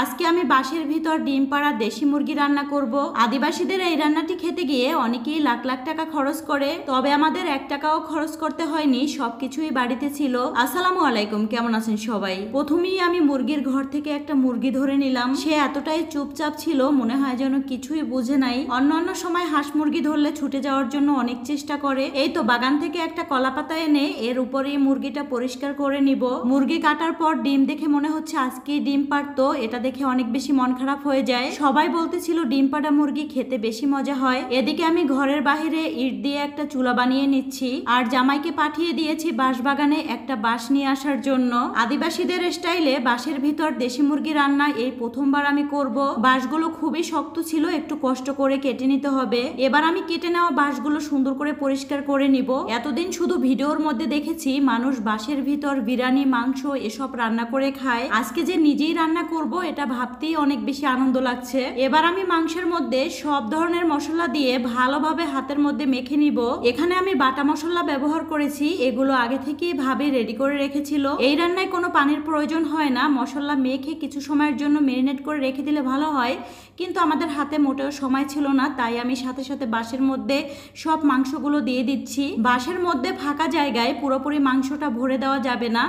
আজকে আমি বাঁশের ভিতর ডিম পাড়া দেশি মুরগি রান্না করব। আদিবাসীদের এই রান্নাটি খেতে গিয়ে অনেকেই লাখ লাখ টাকা খরচ করে, তবে আমাদের 1 টাকাও খরচ করতে হয়নি, সবকিছুই বাড়িতে ছিল। আসসালামু আলাইকুম, কেমন আছেন সবাই? প্রথমেই আমি মুরগির ঘর থেকে একটা মুরগি ধরে নিলাম। সে এতটাই চুপচাপ ছিল, মনে হয় যেন কিছুই বুঝে নাই। অন্যান্য সময় হাঁস মুরগি ধরলে ছুটে যাওয়ার জন্য অনেক চেষ্টা করে। এই তো বাগান থেকে একটা কলাপাতা এনে এর উপরে মুরগিটা পরিষ্কার করে নিব। মুরগি কাটার পর ডিম দেখে মনে হচ্ছে আজকেই ডিম পারতো। এটা দেখে অনেক বেশি মন খারাপ হয়ে যায়। সবাই বলতেছিল ডিম পাড়া মুরগি খেতে বেশি মজা হয়। এদিকে আমি ঘরের বাহিরে ইট দিয়ে একটা চুলা বানিয়ে নিচ্ছি, আর জামাইকে পাঠিয়ে দিয়েছি বাঁশ বাগানে একটা বাঁশ নিয়ে আসার জন্য। আদিবাসীদের স্টাইলে বাঁশের ভিতর দেশি মুরগি রান্না এই প্রথমবার আমি করব। বাঁশগুলো খুবই শক্ত ছিল, একটু কষ্ট করে কেটে নিতে হবে। এবার আমি কেটে নেওয়া বাঁশগুলো সুন্দর করে পরিষ্কার করে নিব। এতদিন শুধু ভিডিওর মধ্যে দেখেছি মানুষ বাঁশের ভিতর বিরিয়ানি, মাংস এসব রান্না করে খায়। আজকে যে নিজেই রান্না করব এটা ভাবতেই অনেক বেশি আনন্দ লাগছে। এবার আমি মাংসের মধ্যে সব ধরনের মশলা দিয়ে ভালোভাবে হাতের মধ্যে মেখে নিব। এখানে আমি বাটা মশলা ব্যবহার করেছি, এগুলো আগে থেকেই ভাবে রেডি করে রেখেছিল। এই রান্নায় কোনো পানির প্রয়োজন হয় না। মশলা মেখে কিছু সময়ের জন্য মেরিনেট করে রেখে দিলে ভালো হয়, কিন্তু আমাদের হাতে মোটেও সময় ছিল না, তাই আমি সাথে সাথে বাঁশের মধ্যে সব মাংসগুলো দিয়ে দিচ্ছি। বাঁশের মধ্যে ফাঁকা জায়গায় পুরোপুরি মাংসটা ভরে দেওয়া যাবে না,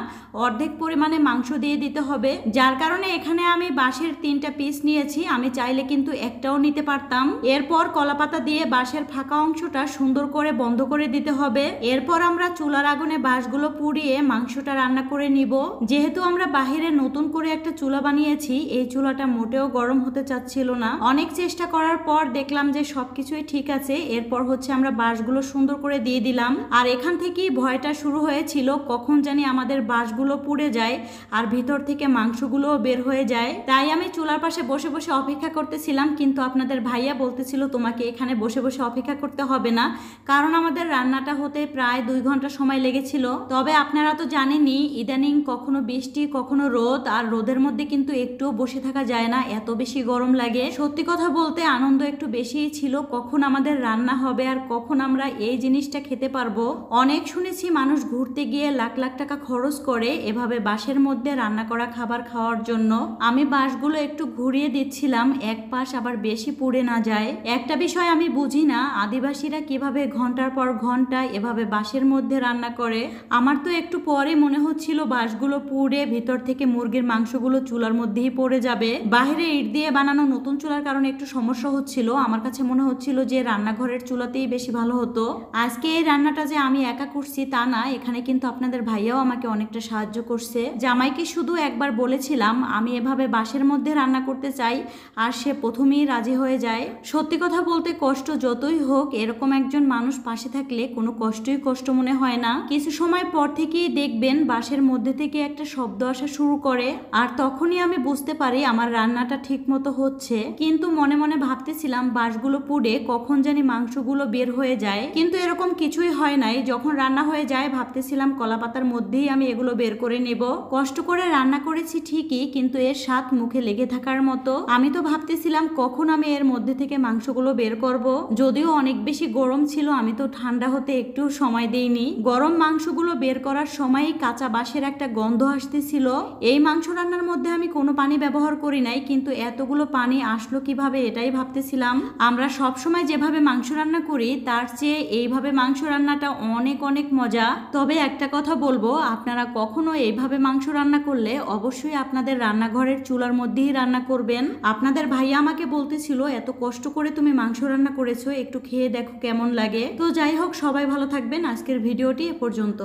অর্ধেক পরিমাণে মাংস দিয়ে দিতে হবে। যার কারণে এখানে আমি বাঁশের 3টা পিস নিয়েছি। আমি চাইলে কিন্তু একটাও নিতে পারতাম। এরপর কলাপাতা দিয়ে বাঁশের ফাঁকা অংশটা সুন্দর করে বন্ধ করে দিতে হবে। এরপর আমরা চুলার আগুনে বাঁশগুলো পুড়িয়ে মাংসটা রান্না করে নিব। যেহেতু আমরা বাহিরে নতুন করে একটা চুলা বানিয়েছি, এই চুলাটা মোটেও গরম হতে চাচ্ছিল না। অনেক চেষ্টা করার পর দেখলাম যে সবকিছুই ঠিক আছে। এরপর হচ্ছে আমরা বাঁশগুলো সুন্দর করে দিয়ে দিলাম। আর এখান থেকেই ভয়টা শুরু হয়েছিল, কখন জানি আমাদের বাঁশগুলো পুড়ে যায় আর ভিতর থেকে মাংসগুলোও বের হয়ে যায়। তাই আমি চুলার পাশে বসে বসে অপেক্ষা করতেছিলাম, কিন্তু আপনাদের ভাইয়া বলতেছিল তোমাকে এখানে বসে বসে অপেক্ষা করতে হবে না, কারণ আমাদের রান্নাটা হতে প্রায় 2 ঘন্টা সময় লেগেছিল। তবে আপনারা তো জানেনই ইদানিং কখনো বৃষ্টি কখনো রোদ, আর রোদের মধ্যে কিন্তু একটুও বসে থাকা যায় না, এত বেশি গরম লাগে। সত্যি কথা বলতে আনন্দ একটু বেশিই ছিল, কখন আমাদের রান্না হবে আর কখন আমরা এই জিনিসটা খেতে পারবো। অনেক শুনেছি মানুষ ঘুরতে গিয়ে লাখ লাখ টাকা খরচ করে এভাবে বাঁশের মধ্যে রান্না করা খাবার খাওয়ার জন্য। আমি বাঁশগুলো একটু ঘুরিয়ে দিচ্ছিলাম, এক পাশ আবার বেশি পুড়ে না যায়। একটা বিষয় আমি বুঝি না, আদিবাসীরা কিভাবে ঘন্টার পর ঘন্টা এভাবে বাঁশের মধ্যে রান্না করে। আমার তো একটু পরে মনে হচ্ছিল বাঁশগুলো পুড়ে ভিতর থেকে মুরগির মাংসগুলো চুলার মধ্যেই পড়ে যাবে। বাইরে ইট দিয়ে বানানো নতুন চুলার কারণে একটু সমস্যা হচ্ছিল। আমার কাছে মনে হচ্ছিল যে রান্নাঘরের চুলাতেই বেশি ভালো হতো। আজকে এই রান্নাটা যে আমি একা করছি তা না, এখানে কিন্তু আপনাদের ভাইয়াও আমাকে অনেকটা সাহায্য করছে। জামাইকে শুধু একবার বলেছিলাম আমি এভাবে বাঁশের মধ্যে রান্না করতে চাই, আর সে প্রথমেই রাজি হয়ে যায়। সত্যি কথা বলতে কষ্ট যতই হোক, এরকম একজন মানুষ পাশে থাকলে কোনো কষ্টই কষ্ট মনে হয় না। কিছু সময় পর থেকেই দেখবেন বাঁশের মধ্যে থেকে একটা শব্দ আসা শুরু করে, আর তখনই আমি বুঝতে পারি আমার রান্নাটা ঠিক মতো হচ্ছে। কিন্তু মনে মনে ভাবতেছিলাম বাঁশগুলো পুড়ে কখন জানি মাংসগুলো বের হয়ে যায়, কিন্তু এরকম কিছুই হয় নাই। যখন রান্না হয়ে যায় ভাবতেছিলাম কলাপাতার মধ্যেই আমি এগুলো বের করে নেব। কষ্ট করে রান্না করেছি ঠিকই, কিন্তু এর স্বাদ মুখে লেগে থাকার মতো। আমি তো ভাবতেছিলাম কখন আমি এর মধ্যে থেকে মাংসগুলো বের করব। যদিও অনেক বেশি গরম ছিল, আমি তো ঠান্ডা হতে একটু সময় দেইনি। গরম মাংসগুলো বের করার সময়ই কাঁচা বাঁশের একটা গন্ধ আসতেছিল। এই মাংস রান্নার মধ্যে আমি কোনো পানি ব্যবহার করি নাই, কিন্তু এতগুলো পানি আসলো কিভাবে এটাই ভাবতেছিলাম। আমরা সব সময় যেভাবে মাংস রান্না করি তার চেয়ে এইভাবে মাংস রান্নাটা অনেক অনেক মজা। তবে একটা কথা বলবো, আপনারা কখনো এইভাবে মাংস রান্না করলে অবশ্যই আপনাদের রান্নাঘরের চুলার মধ্যেই রান্না করবেন। আপনাদের ভাইয়া আমাকে বলতেছিল এত কষ্ট করে তুমি মাংস রান্না করেছো, একটু খেয়ে দেখো কেমন লাগে। তো যাই হোক, সবাই ভালো থাকবেন। আজকের ভিডিওটি এ পর্যন্ত।